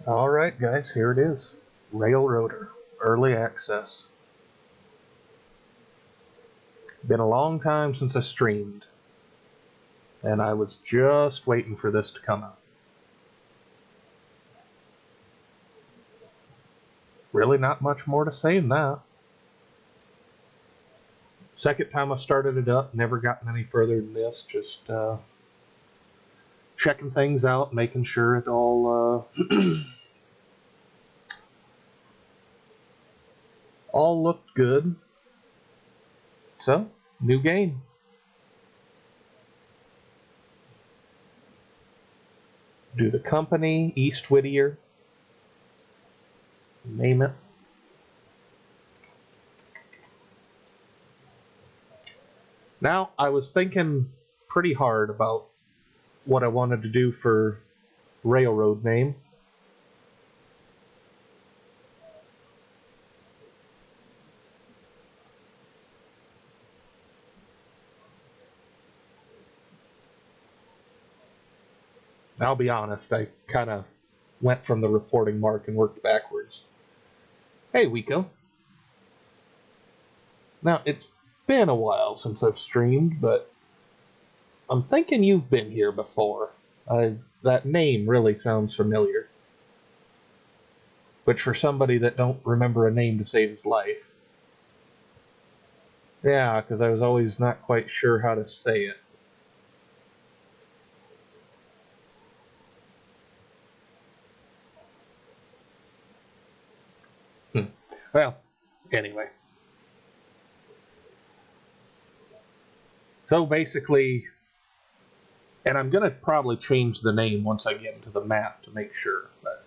Alright guys, here it is. Railroader, early access. Been a long time since I streamed, and I was just waiting for this to come out. Really not much more to say than that. Second time I started it up, never gotten any further than this, just checking things out, making sure it all all looked good. So, new game. Do the company, East Whittier, name it. Now, I was thinking pretty hard about what I wanted to do for railroad name. I'll be honest, I kind of went from the reporting mark and worked backwards. Hey, Wiko. Now, it's been a while since I've streamed, but I'm thinking you've been here before. That name really sounds familiar. Which, for somebody that don't remember a name to save his life. Yeah, because I was always not quite sure how to say it. Well, anyway. So basically, and I'm going to probably change the name once I get into the map to make sure, but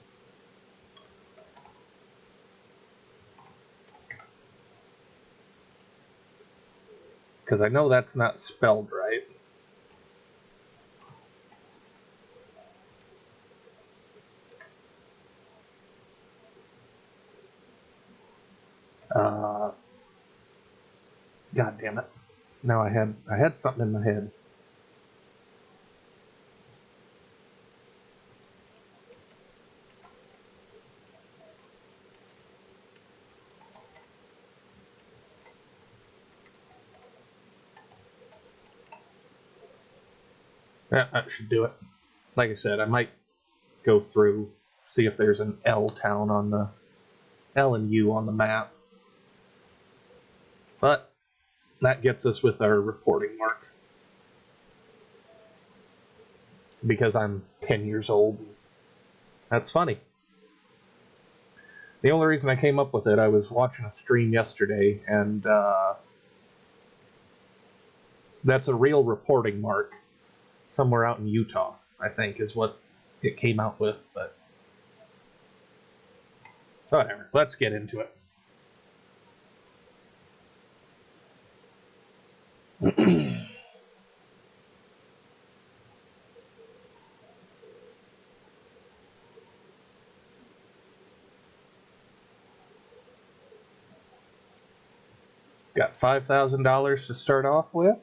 because I know that's not spelled right. Uh, God damn it! Now I had something in my head. Yeah, that should do it. Like I said, I might go through, see if there's an L town on the L and U on the map. But that gets us with our reporting mark. Because I'm 10 years old. That's funny. The only reason I came up with it, I was watching a stream yesterday, and that's a real reporting mark. Somewhere out in Utah, I think, is what it came out with, but whatever. Let's get into it. Got $5,000 to start off with.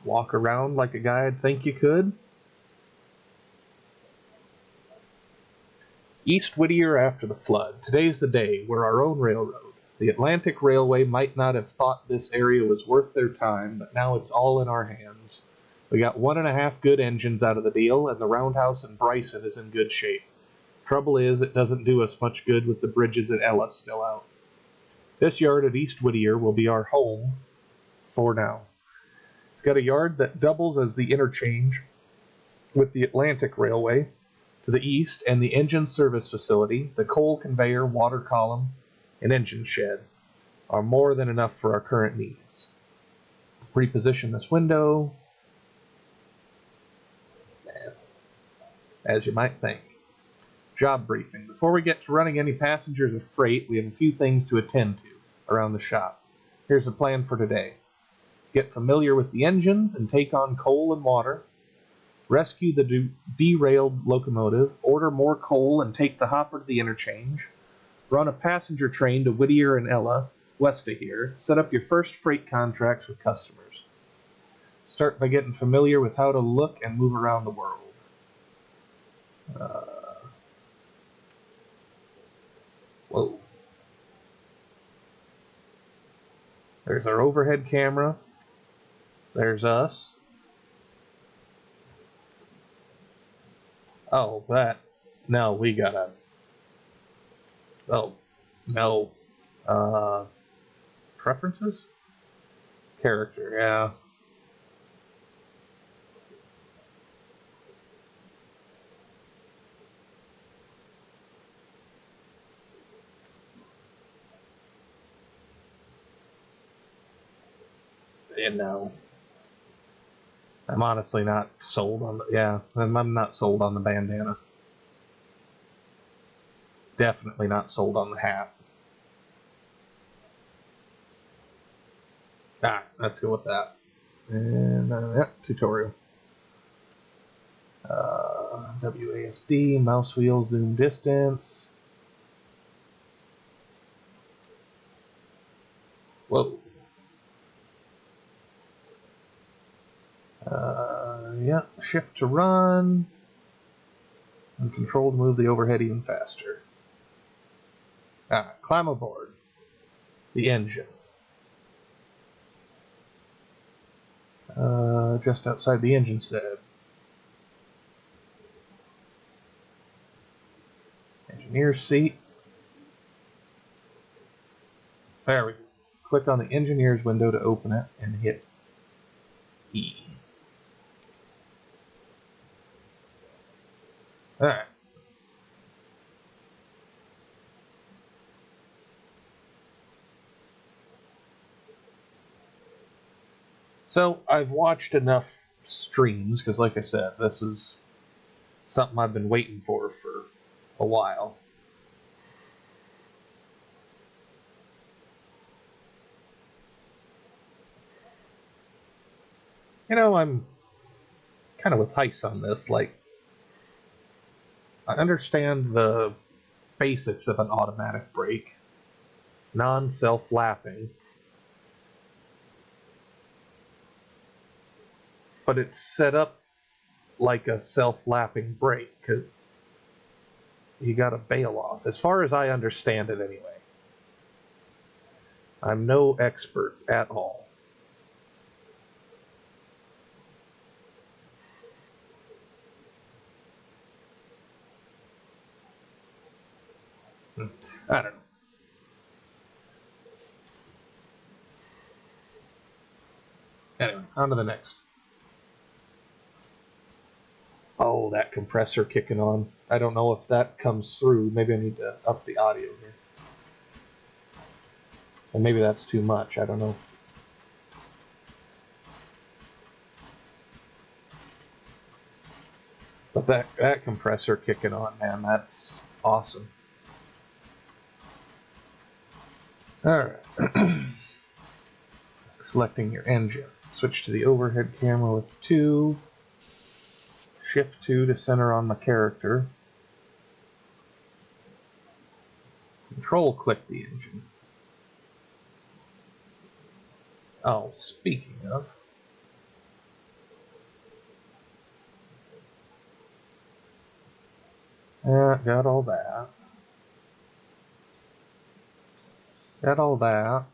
Walk around like a guy I'd think you could. East Whittier after the flood. Today's the day. We're our own railroad. The Atlantic Railway might not have thought this area was worth their time, but now it's all in our hands. We got 1.5 good engines out of the deal, and the roundhouse in Bryson is in good shape. Trouble is, it doesn't do us much good with the bridges at Ella still out. This yard at East Whittier will be our home for now. It's got a yard that doubles as the interchange with the Atlantic Railway to the east, and the engine service facility, the coal conveyor, water column, and engine shed are more than enough for our current needs. Reposition this window, as you might think. Job briefing. Before we get to running any passengers or freight, we have a few things to attend to around the shop. Here's the plan for today. Get familiar with the engines and take on coal and water. Rescue the derailed locomotive. Order more coal and take the hopper to the interchange. Run a passenger train to Whittier and Ella, west of here. Set up your first freight contracts with customers. Start by getting familiar with how to look and move around the world. Whoa. There's our overhead camera. There's us. Oh, that. No, we gotta. Oh, no. Preferences? Character, yeah. And no. I'm honestly not sold on the. Yeah, I'm not sold on the bandana. Definitely not sold on the hat. Let's go with that. And tutorial. WASD, mouse wheel, zoom distance. Whoa. Shift to run. And control to move the overhead even faster. Climb aboard. The engine. Just outside the engine shed. Engineer's seat. There we go. Click on the engineer's window to open it and hit E. Alright. So I've watched enough streams, because like I said, this is something I've been waiting for a while. I'm kind of with Heist on this. Like, I understand the basics of an automatic brake, non-self-lapping, but it's set up like a self-lapping brake, because you gotta bail off, as far as I understand it anyway. I'm no expert at all. I don't know. Anyway, on to the next. Oh, that compressor kicking on. I don't know if that comes through. Maybe I need to up the audio here. And maybe that's too much. I don't know. But that compressor kicking on, man, that's awesome. Alright. Selecting your engine. Switch to the overhead camera with 2. Shift 2 to center on my character. Control click the engine. Oh, speaking of. Got all that. Got all that.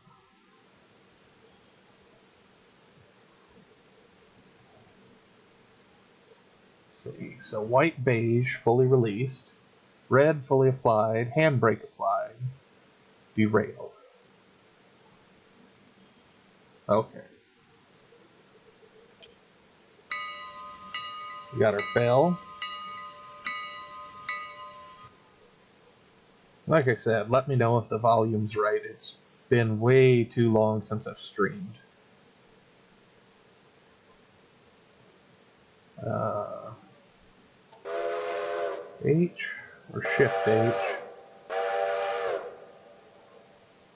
See, so white beige fully released, red fully applied, handbrake applied, derailed. Okay. We got our bell. Like I said, let me know if the volume's right. It's been way too long since I've streamed. H or Shift H.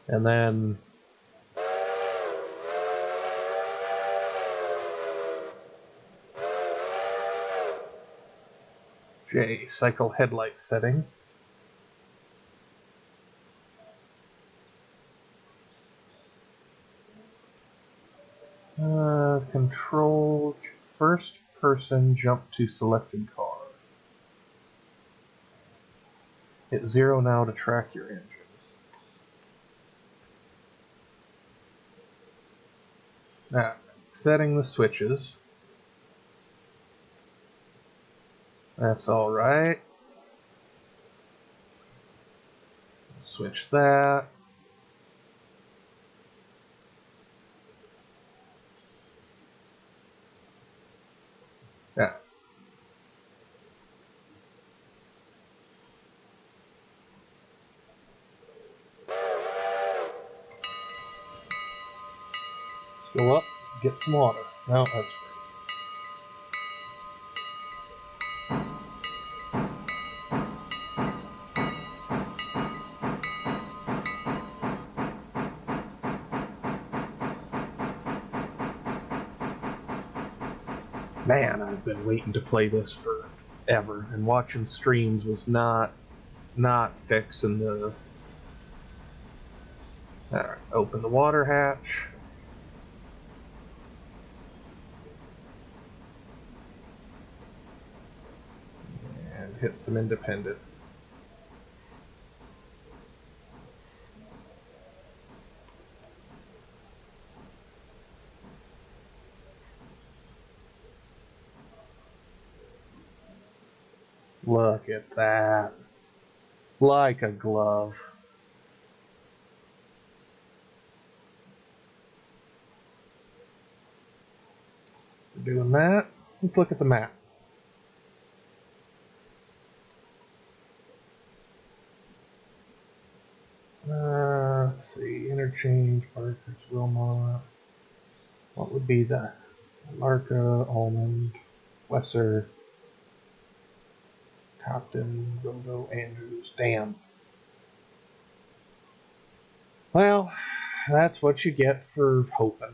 And then J, cycle headlight setting. Control first person jump to selected car. Hit 0 now to track your engines. Now, setting the switches. That's alright. Switch that. Yeah. Go up, get some water. No, that's great. Man, I've been waiting to play this forever, and watching streams was not fixing the. Alright, open the water hatch. And hit some independent. Look at that. Like a glove. Doing that. Let's look at the map. Let's see. Interchange, Parkers, Wilmot. What would be the Larka, Almond, Wesser, Copton, Rogo, Andrews. Damn. Well, that's what you get for hoping.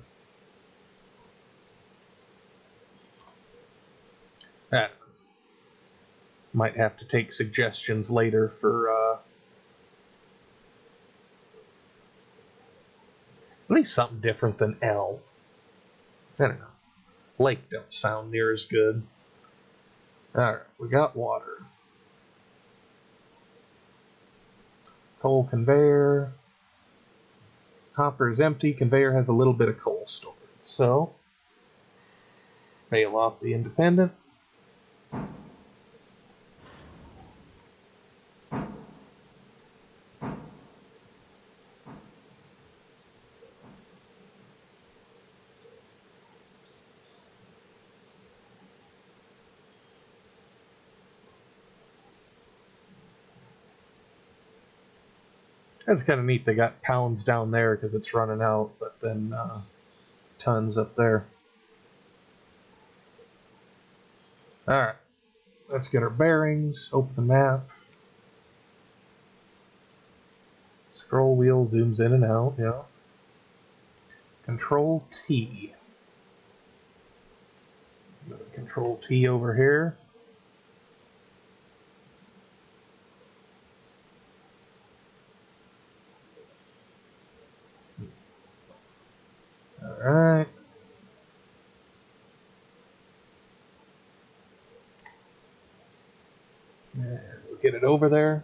That might have to take suggestions later for at least something different than L. I don't know. Lake don't sound near as good. Alright, we got water. Coal conveyor. Hopper is empty. Conveyor has a little bit of coal stored. So, bail off the independent. That's kind of neat. They got pounds down there because it's running out, but then tons up there. Alright, let's get our bearings. Open the map. Scroll wheel zooms in and out, yeah. Control T. Control T over here. Alright. And we'll get it over there.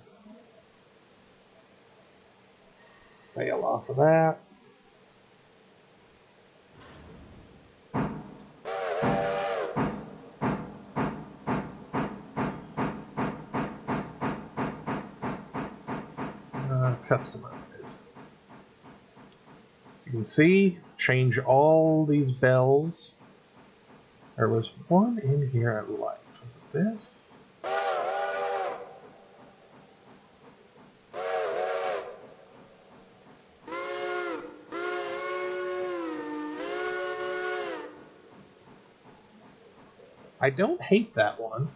Bail off of that. Customize. You can see, change all these bells. There was one in here I liked. Was it this? I don't hate that one.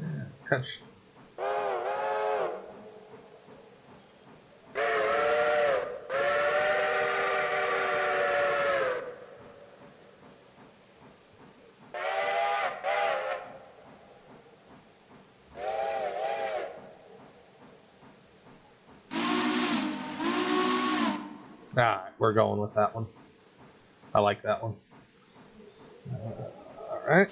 Yeah, touch. Alright, we're going with that one. I like that one. Alright.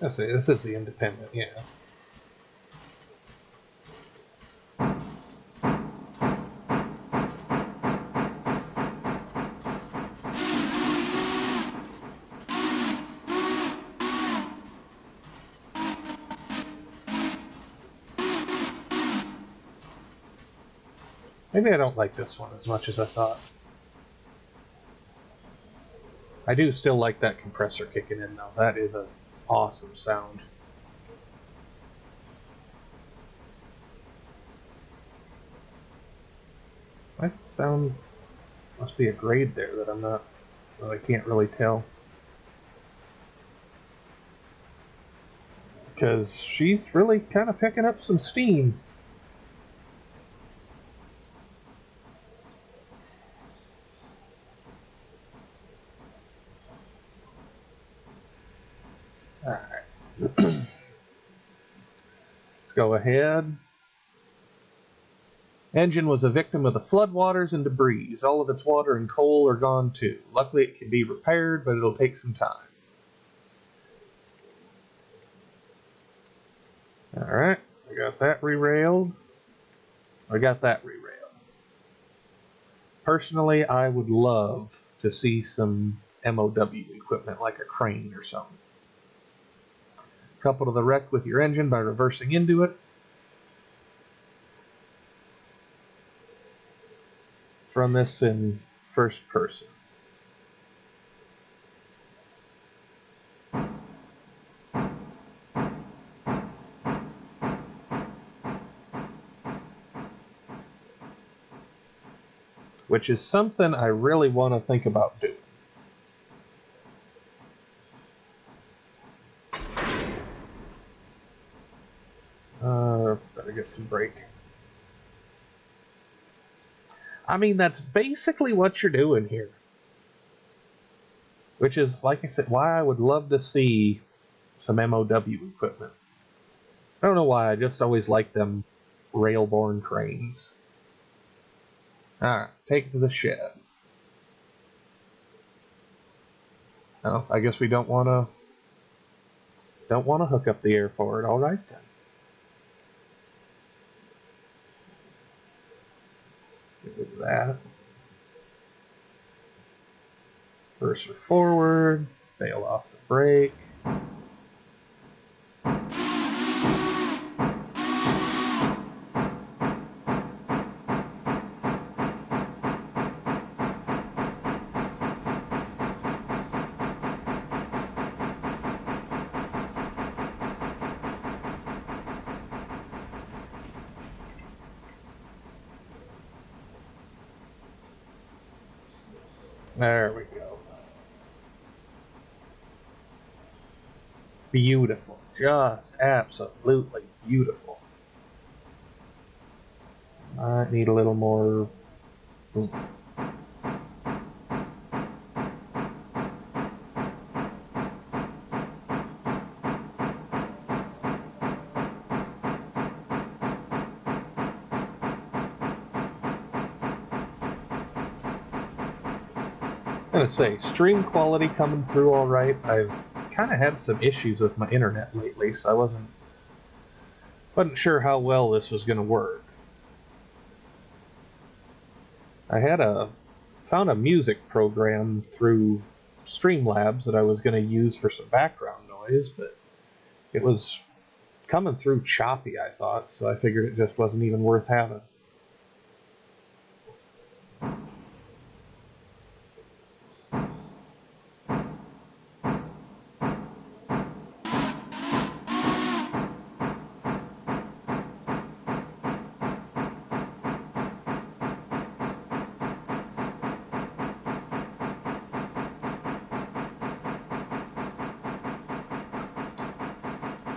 Let's see, this is the independent, yeah. Maybe I don't like this one as much as I thought. I do still like that compressor kicking in though. That is an awesome sound. That sound must be a grade there that I'm not, well, I can't really tell. Because she's really kind of picking up some steam. Alright. Let's go ahead. Engine was a victim of the floodwaters and debris. All of its water and coal are gone too. Luckily it can be repaired, but it'll take some time. Alright, I got that re-railed. I got that re-railed. Personally, I would love to see some MOW equipment like a crane or something. Couple to the wreck with your engine by reversing into it. Run this in first person. Which is something I really want to think about doing. Better get some brake. I mean, that's basically what you're doing here. Which is, like I said, why I would love to see some MOW equipment. I don't know why, I just always like them rail-borne cranes. Alright, take it to the shed. Oh, I guess we don't want to hook up the air for it. Alright then. Do that. Cursor forward, bail off the brake. There we go. Beautiful. Just absolutely beautiful. I need a little more oomph. I'm gonna say, stream quality coming through alright. I've kind of had some issues with my internet lately, so I wasn't sure how well this was gonna work. I found a music program through Streamlabs that I was gonna use for some background noise, but it was coming through choppy, I thought, so I figured it just wasn't even worth having.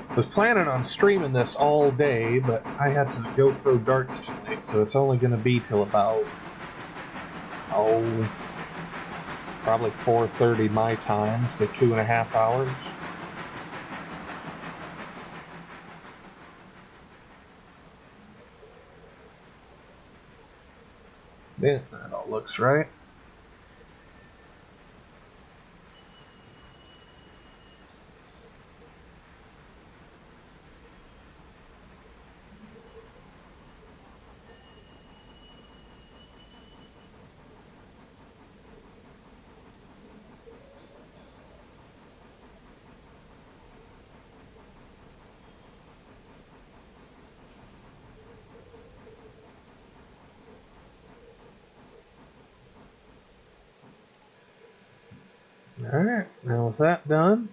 I was planning on streaming this all day, but I had to go throw darts tonight, so it's only going to be till about, probably 4:30 my time, so 2.5 hours. Yeah, that all looks right. Alright, now with that done,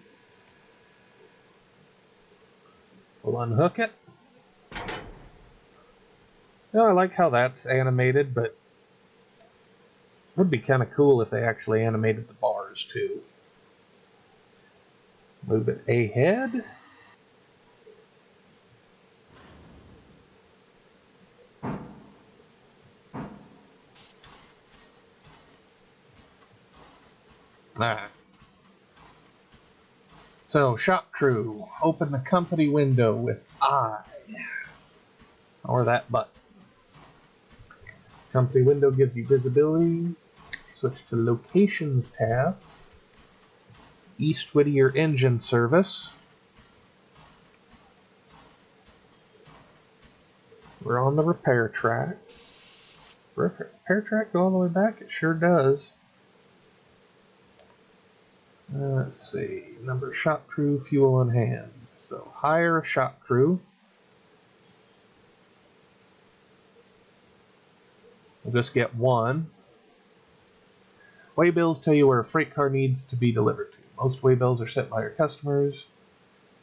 we'll unhook it. Now, I like how that's animated, but it would be kind of cool if they actually animated the bars too. Move it ahead. Alright. So, shop crew, open the company window with I, or that button. Company window gives you visibility. Switch to Locations tab. East Whittier Engine Service. We're on the repair track. Repair track go all the way back? It sure does. Let's see. Number of shop crew, fuel on hand. So hire a shop crew. We'll just get one. Waybills tell you where a freight car needs to be delivered to. Most waybills are set by your customers.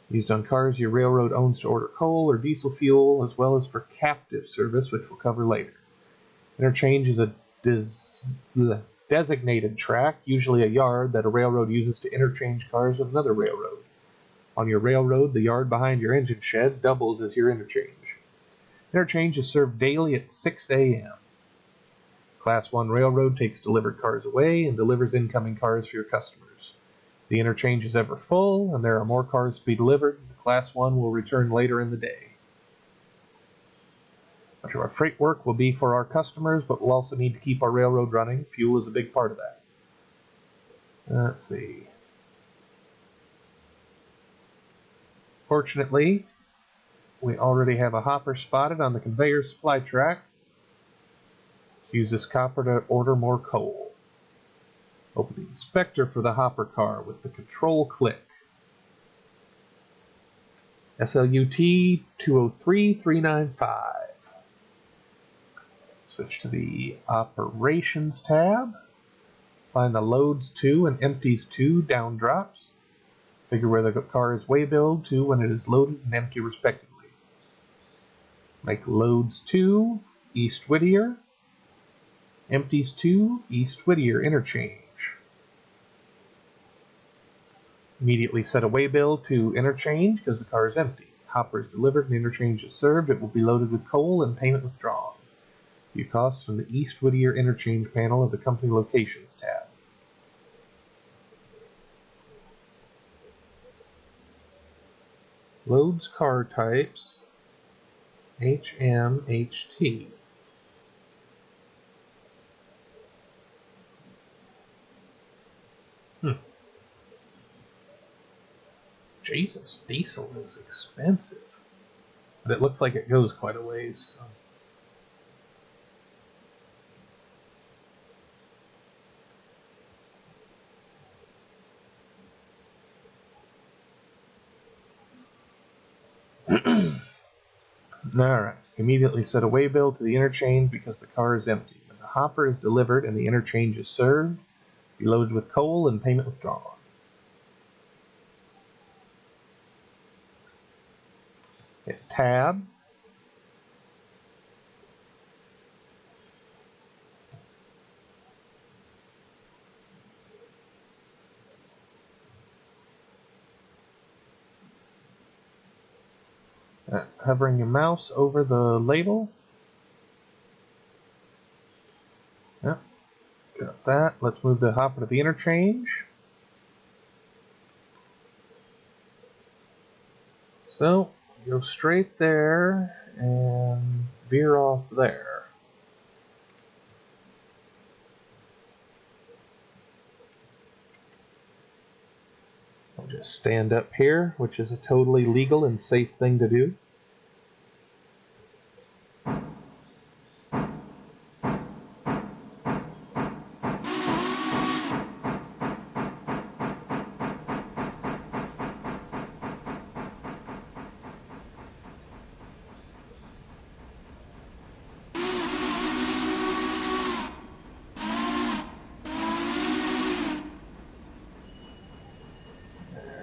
Used on cars your railroad owns to order coal or diesel fuel, as well as for captive service, which we'll cover later. Interchange is a designated track, usually a yard, that a railroad uses to interchange cars with another railroad. On your railroad, the yard behind your engine shed doubles as your interchange. Interchange is served daily at 6 a.m. Class 1 railroad takes delivered cars away and delivers incoming cars for your customers. The interchange is ever full, and there are more cars to be delivered. The Class 1 will return later in the day. Much of our freight work will be for our customers, but we'll also need to keep our railroad running. Fuel is a big part of that. Let's see. Fortunately, we already have a hopper spotted on the conveyor supply track. Let's use this copper to order more coal. Open the inspector for the hopper car with the control click. SLUT 203395. Switch to the Operations tab. Find the Loads to and Empties to down drops. Figure where the car is waybilled to when it is loaded and empty respectively. Make Loads to East Whittier. Empties to East Whittier interchange. Immediately set a waybill to interchange because the car is empty. Hopper is delivered and interchange is served. It will be loaded with coal and payment withdrawn. View costs from the East Whittier interchange panel of the Company Locations tab. Loads car types HMHT. Jesus, diesel is expensive. But it looks like it goes quite a ways. Alright, immediately set a waybill to the interchange because the car is empty. When the hopper is delivered and the interchange is served, be loaded with coal and payment withdrawn. Hit tab. Hovering your mouse over the label. Yep, got that. Let's move the hopper to the interchange. So, go straight there and veer off there. Just stand up here, which is a totally legal and safe thing to do.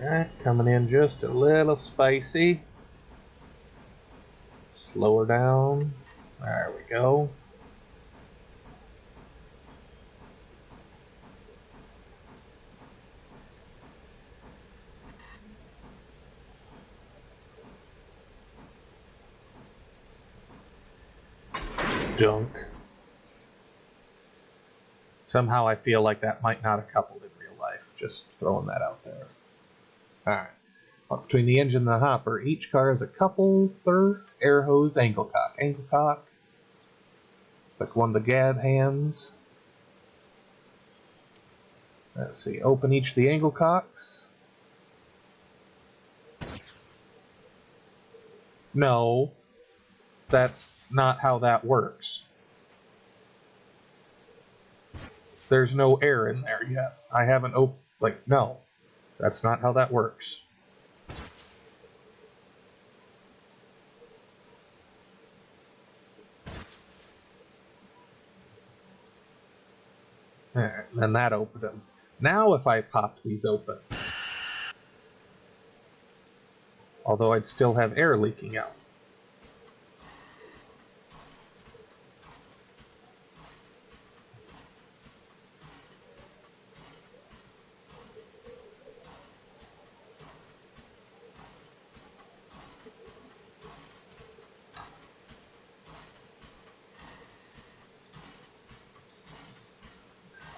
Alright, coming in just a little spicy. Slow her down. There we go. Junk. Somehow I feel like that might not have coupled in real life. Just throwing that out there. Alright. Between the engine and the hopper, each car has a coupler, air hose, ankle cock. Ankle cock. Like one of the gad hands. Let's see. Open each of the ankle cocks. No. That's not how that works. There's no air in there yet. I haven't opened. Like, no. That's not how that works. And then that opened them. Now if I popped these open, although I'd still have air leaking out.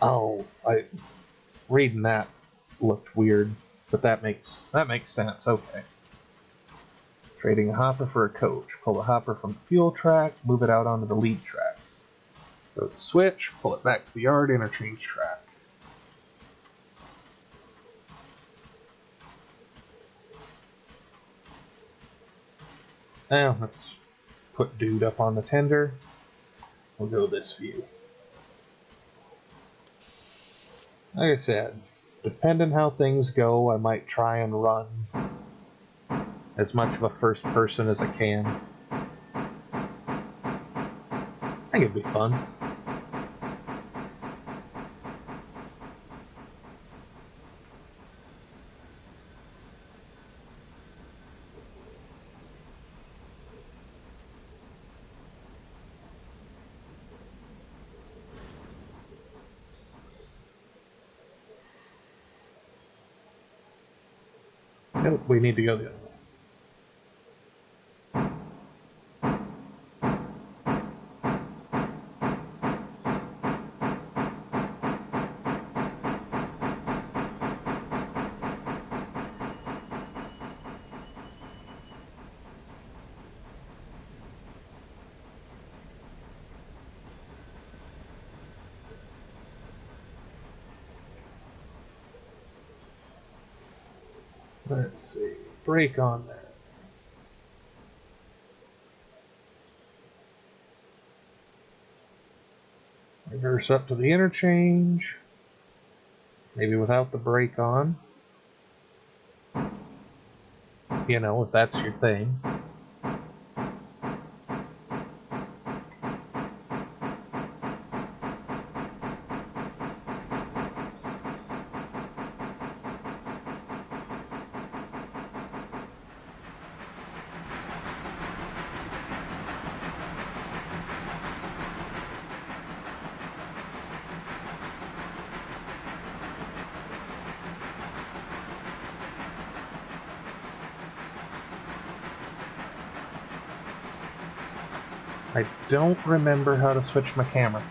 Oh, reading that looked weird, but that makes sense. Okay. Trading a hopper for a coach. Pull the hopper from the fuel track, move it out onto the lead track. Go to the switch, pull it back to the yard, interchange track. Now let's put dude up on the tender. We'll go this view. Like I said, depending how things go, I might try and run as much of a first person as I can. I think it'd be fun. Nope, we need to go the other way. Let's see. Brake on there. Reverse up to the interchange. Maybe without the brake on. You know, if that's your thing. I don't remember how to switch my camera.